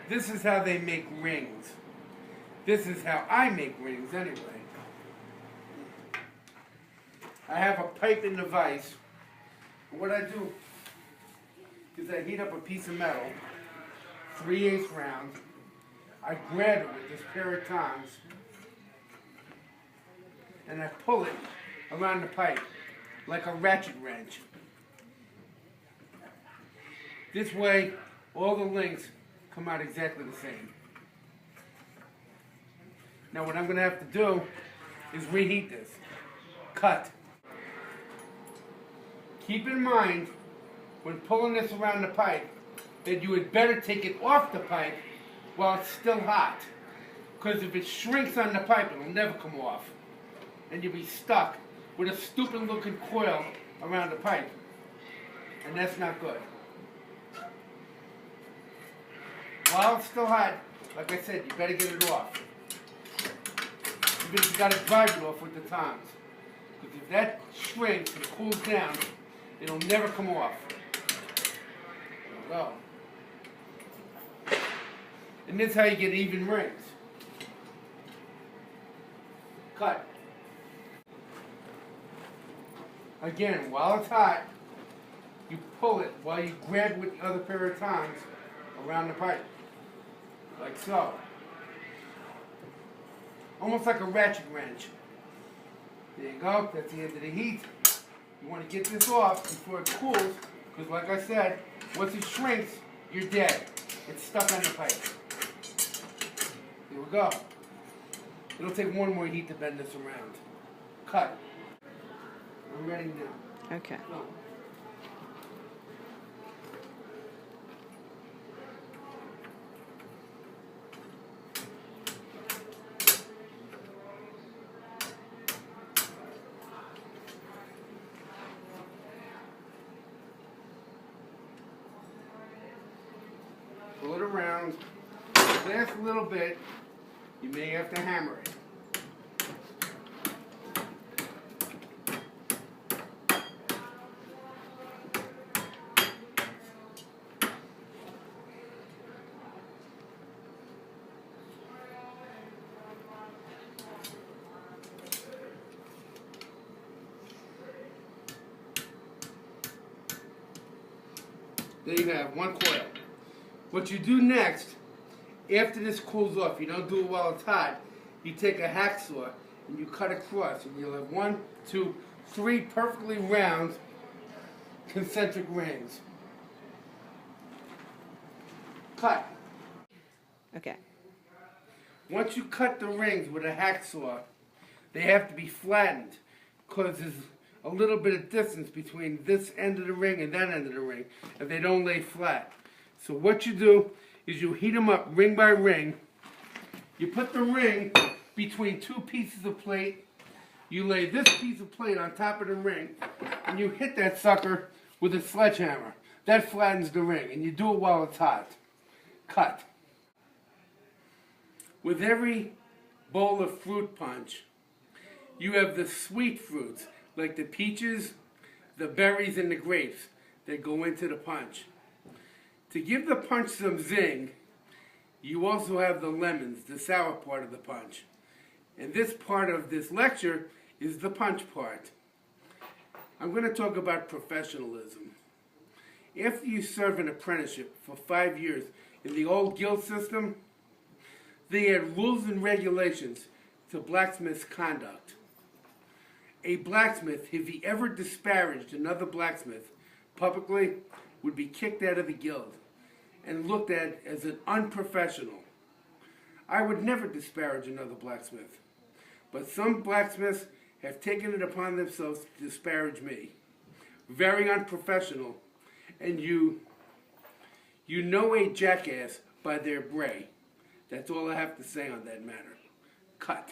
This is how they make rings. This is how I make rings anyway. I have a pipe in the vise. What I do is I heat up a piece of metal, 3/8 round. I grab it with this pair of tongs and I pull it around the pipe like a ratchet wrench. This way, all the links come out exactly the same. Now what I'm going to have to do is reheat this. Cut. Keep in mind, when pulling this around the pipe, that you had better take it off the pipe while it's still hot. Because if it shrinks on the pipe, it'll never come off. And you'll be stuck with a stupid looking coil around the pipe. And that's not good. While it's still hot, like I said, you better get it off. Even if you got to drive it off with the tongs. Because if that shrinks and cools down, it'll never come off. There we go. And this is how you get even rings. Cut. Again, while it's hot, you pull it while you grab with the other pair of tongs around the pipe. Like so. Almost like a ratchet wrench. There you go. That's the end of the heat. You want to get this off before it cools, because like I said, once it shrinks, you're dead. It's stuck on the pipe. Here we go. It'll take one more heat to bend this around. Cut. I'm ready now. Okay. Go. Pull it around. Last a little bit. You may have to hammer it. There you have one coil. What you do next, after this cools off, you don't do it while it's hot, you take a hacksaw and you cut across, and you'll have 1, 2, 3 perfectly round concentric rings. Cut. Okay. Once you cut the rings with a hacksaw, they have to be flattened, because there's a little bit of distance between this end of the ring and that end of the ring, and they don't lay flat. So what you do is you heat them up ring by ring. You put the ring between 2 pieces of plate. You lay this piece of plate on top of the ring, and you hit that sucker with a sledgehammer. That flattens the ring, and you do it while it's hot. Cut. With every bowl of fruit punch, you have the sweet fruits, like the peaches, the berries, and the grapes that go into the punch. To give the punch some zing, you also have the lemons, the sour part of the punch. And this part of this lecture is the punch part. I'm going to talk about professionalism. After you serve an apprenticeship for 5 years in the old guild system, they had rules and regulations to blacksmith's conduct. A blacksmith, if he ever disparaged another blacksmith publicly, would be kicked out of the guild and looked at as an unprofessional. I would never disparage another blacksmith, but some blacksmiths have taken it upon themselves to disparage me. Very unprofessional, and you know a jackass by their bray. That's all I have to say on that matter. Cut.